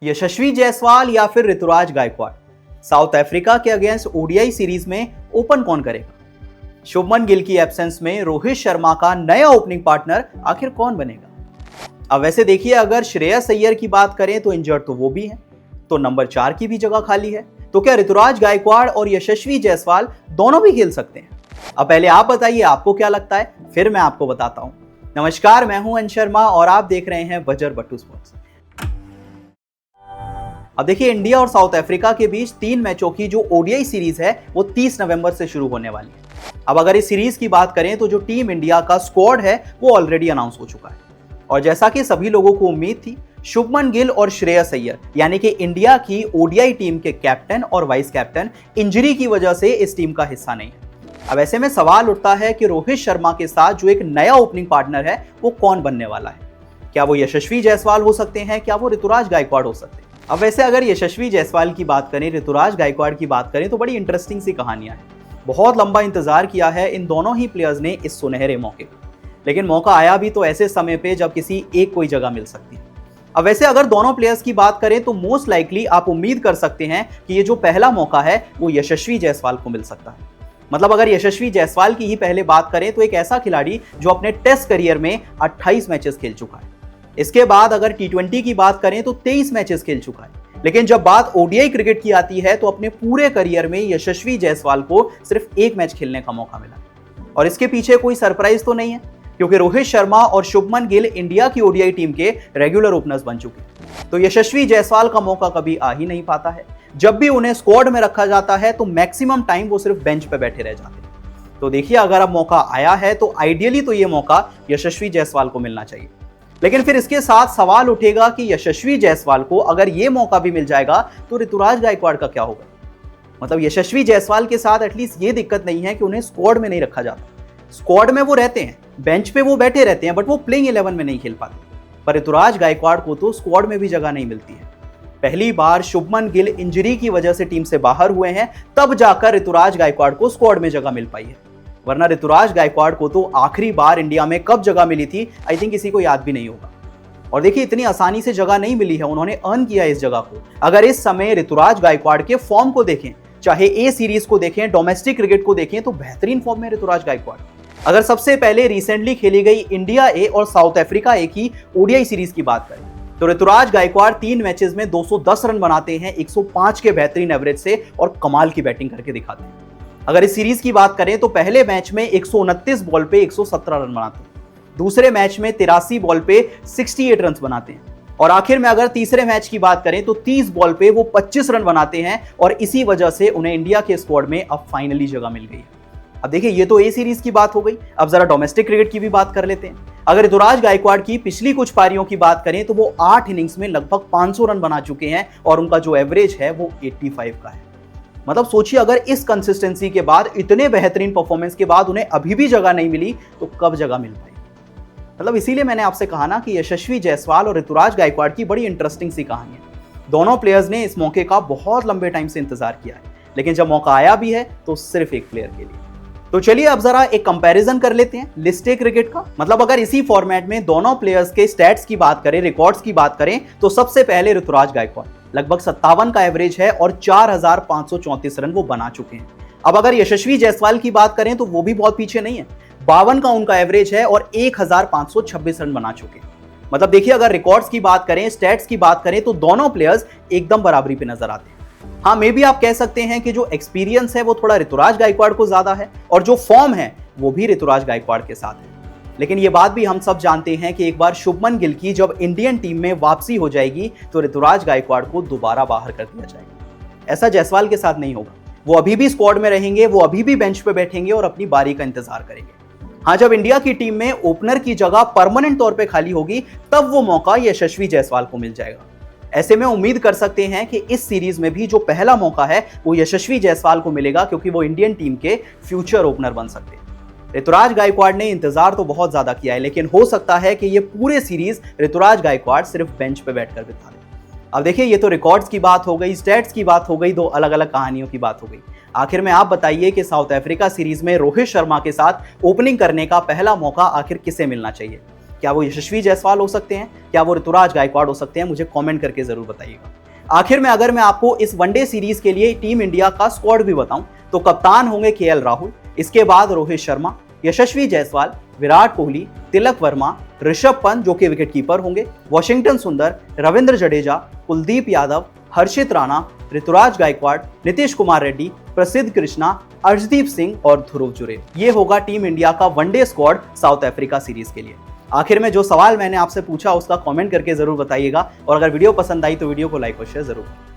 यशस्वी जायसवाल या फिर Rituraj Gaekwad, south Africa के अगेंस्ट ओडीआई सीरीज में ओपन कौन करेगा? शुभमन गिल की एब्सेंस में रोहित शर्मा का नया ओपनिंग पार्टनर आखिर कौन बनेगा? अब वैसे देखिए, अगर श्रेयस अय्यर की बात करें तो इंजर्ड तो वो भी है, तो नंबर 4 की भी जगह खाली है। तो क्या ऋतुराज गायकवाड़ और यशस्वी जायसवाल दोनों भी खेल सकते हैं? अब पहले आप बताइए आपको क्या लगता है, फिर मैं आपको बताता हूं। नमस्कार, मैं हूं अंश शर्मा और आप देख रहे हैं बजर बट्टू स्पोर्ट्स। अब देखिए, इंडिया और साउथ अफ्रीका के बीच 3 मैचों की जो ओडीआई सीरीज है वो 30 नवंबर से शुरू होने वाली है। अब अगर इस सीरीज की बात करें तो जो टीम इंडिया का स्क्वाड है वो ऑलरेडी अनाउंस हो चुका है और जैसा कि सभी लोगों को उम्मीद थी, शुभमन गिल और श्रेयस अय्यर यानी कि इंडिया की ओडीआई टीम के कैप्टन और वाइस कैप्टन इंजरी की वजह से इस टीम का हिस्सा नहीं है। अब ऐसे में सवाल उठता है कि रोहित शर्मा के साथ जो एक नया ओपनिंग पार्टनर है वो कौन बनने वाला है? क्या वो यशस्वी जायसवाल हो सकते हैं? क्या वो ऋतुराज गायकवाड़ हो सकते हैं? अब वैसे अगर यशस्वी जायसवाल की बात करें, ऋतुराज गायकवाड़ की बात करें तो बड़ी इंटरेस्टिंग सी कहानियां हैं। बहुत लंबा इंतजार किया है इन दोनों ही प्लेयर्स ने इस सुनहरे मौके को, लेकिन मौका आया भी तो ऐसे समय पे जब किसी एक कोई जगह मिल सकती है। अब वैसे अगर दोनों प्लेयर्स की बात करें तो मोस्ट लाइकली आप उम्मीद कर सकते हैं कि ये जो पहला मौका है वो यशस्वी जायसवाल को मिल सकता है। मतलब अगर यशस्वी जायसवाल की ही पहले बात करें तो एक ऐसा खिलाड़ी जो अपने टेस्ट करियर में 28 मैचेस खेल चुका है। इसके बाद अगर टी20 की बात करें तो 23 मैचेस खेल चुका है। लेकिन जब बात ओडीआई क्रिकेट की आती है तो अपने पूरे करियर में यशस्वी जायसवाल को सिर्फ 1 मैच खेलने का मौका मिला। और इसके पीछे कोई सरप्राइज तो नहीं है, क्योंकि रोहित शर्मा और शुभमन गिल इंडिया की ओडीआई टीम के रेगुलर ओपनर्स बन चुके हैं। तो यशस्वी जायसवाल का मौका कभी आ ही नहीं पाता है। जब भी उन्हें स्क्वाड में रखा जाता है तो मैक्सिमम टाइम वो सिर्फ बेंच पे बैठे रह जाते हैं। तो देखिए, अगर अब मौका आया है तो आइडियली तो ये मौका यशस्वी जायसवाल को मिलना चाहिए। लेकिन फिर इसके साथ सवाल उठेगा कि यशस्वी जायसवाल को अगर ये मौका भी मिल जाएगा तो ऋतुराज गायकवाड़ का क्या होगा? मतलब यशस्वी जायसवाल के साथ एटलीस्ट ये दिक्कत नहीं है कि उन्हें स्क्वाड में नहीं रखा जाता। स्क्वाड में वो रहते हैं, बेंच पे वो बैठे रहते हैं, बट वो प्लेइंग 11 में नहीं खेल पाते। पर ऋतुराज गायकवाड़ को तो स्क्वाड में भी जगह नहीं मिलती है। पहली बार शुभमन गिल इंजरी की वजह से टीम से बाहर हुए हैं, तब जाकर ऋतुराज गायकवाड़ को स्क्वाड में जगह मिल पाई है। वरना ऋतुराज गायकवाड़ को तो आखिरी बार इंडिया में कब जगह मिली थी आई थिंक किसी को याद भी नहीं होगा। और देखिए, इतनी आसानी से जगह नहीं मिली है, उन्होंने अर्न किया इस जगह को। अगर इस समय ऋतुराज गायकवाड़ के फॉर्म को देखें, चाहे ए सीरीज को देखें, डोमेस्टिक क्रिकेट को देखें, तो बेहतरीन फॉर्म में ऋतुराज गायकवाड़। अगर सबसे पहले रिसेंटली खेली गई इंडिया ए और साउथ अफ्रीका ए की ओडीआई सीरीज की बात करें तो ऋतुराज गायकवाड़ 3 मैचेस में 210 रन बनाते हैं 105 के बेहतरीन एवरेज से और कमाल की बैटिंग करके दिखाते हैं। अगर इस सीरीज की बात करें तो पहले मैच में 129 बॉल पे 117 रन बनाते हैं, दूसरे मैच में 83 बॉल पे 68 रन बनाते हैं और आखिर में अगर तीसरे मैच की बात करें तो 30 बॉल पे वो 25 रन बनाते हैं और इसी वजह से उन्हें इंडिया के स्क्वाड में अब फाइनली जगह मिल गई है। अब देखिए, ये तो ए सीरीज की बात हो गई, अब जरा डोमेस्टिक क्रिकेट की भी बात कर लेते हैं। अगर ऋतुराज गायकवाड़ की पिछली कुछ पारियों की बात करें तो वो 8 इनिंग्स में लगभग 500 रन बना चुके हैं और उनका जो एवरेज है वो 85 का है। मतलब सोचिए, अगर इस कंसिस्टेंसी के बाद, इतने बेहतरीन परफॉर्मेंस के बाद उन्हें अभी भी जगह नहीं मिली तो कब जगह मिल पाई? मतलब इसीलिए मैंने आपसे कहा ना कि यशस्वी जायसवाल और ऋतुराज गायकवाड़ की बड़ी इंटरेस्टिंग सी कहानी है। दोनों प्लेयर्स ने इस मौके का बहुत लंबे टाइम से इंतजार किया है, लेकिन जब मौका आया भी है तो सिर्फ एक प्लेयर के लिए। तो चलिए अब जरा एक कंपैरिजन कर लेते हैं लिस्ट ए क्रिकेट का। मतलब अगर इसी फॉर्मेट में दोनों प्लेयर्स के स्टैट्स की बात करें, रिकॉर्ड्स की बात करें, तो सबसे पहले ऋतुराज गायकवाड़ लगभग 57 का एवरेज है और 4534 रन वो बना चुके हैं। अब अगर यशस्वी जायसवाल की बात करें तो वो भी बहुत पीछे नहीं है, 52 का उनका एवरेज है और 1526 रन बना चुके हैं। मतलब देखिए, अगर रिकॉर्ड्स की बात करें, स्टैट्स की बात करें तो दोनों प्लेयर्स एकदम बराबरी पे नजर आते हैं। हाँ, मे भी आप कह सकते हैं कि जो एक्सपीरियंस है वो थोड़ा ऋतुराज गायकवाड़ को ज्यादा है और जो फॉर्म है वो भी ऋतुराज गायकवाड़ के साथ है। लेकिन ये बात भी हम सब जानते हैं कि एक बार शुभमन गिल की जब इंडियन टीम में वापसी हो जाएगी तो ऋतुराज गायकवाड़ को दोबारा बाहर कर दिया जाएगा। ऐसा जायसवाल के साथ नहीं होगा, वो अभी भी स्क्वाड में रहेंगे, वो अभी भी बेंच पे बैठेंगे और अपनी बारी का इंतजार करेंगे। हाँ, जब इंडिया की टीम में ओपनर की जगह परमानेंट तौर पे खाली होगी तब वो मौका यशस्वी जायसवाल को मिल जाएगा। ऐसे में उम्मीद कर सकते हैं कि इस सीरीज में भी जो पहला मौका है वो यशस्वी जायसवाल को मिलेगा, क्योंकि वो इंडियन टीम के फ्यूचर ओपनर बन सकते हैं। ऋतुराज गायकवाड़ ने इंतजार तो बहुत ज्यादा किया है, लेकिन हो सकता है कि ये पूरे सीरीज ऋतुराज गायकवाड़ सिर्फ बेंच पे बैठकर बिता ले। अब देखिए, ये तो रिकॉर्ड्स की बात हो गई, स्टैट्स की बात हो गई, 2 अलग अलग कहानियों की बात हो गई। आखिर में आप बताइए कि साउथ अफ्रीका सीरीज में रोहित शर्मा के साथ ओपनिंग करने का पहला मौका आखिर किसे मिलना चाहिए? क्या वो यशस्वी जायसवाल हो सकते हैं, क्या वो ऋतुराज गायकवाड़ हो सकते हैं, मुझे कमेंट करके जरूर बताइएगा। आखिर में अगर मैं आपको इस वनडे सीरीज के लिए टीम इंडिया का स्क्वाड भी बताऊं तो कप्तान होंगे केएल राहुल, इसके बाद रोहित शर्मा, यशस्वी जायसवाल, विराट कोहली, तिलक वर्मा, ऋषभ पंत जो कि विकेट कीपर होंगे, वॉशिंगटन सुंदर, रविंद्र जडेजा, कुलदीप यादव, हर्षित राणा, ऋतुराज गायकवाड़, नीतीश कुमार रेड्डी, प्रसिद्ध कृष्णा, अर्शदीप सिंह और ध्रुव जुरेल। ये होगा टीम इंडिया का one day squad south Africa series के लिए। आखिर में जो सवाल मैंने आपसे पूछा उसका कमेंट करके जरूर बताइएगा और अगर वीडियो पसंद आई तो वीडियो को लाइक और शेयर जरूर करें।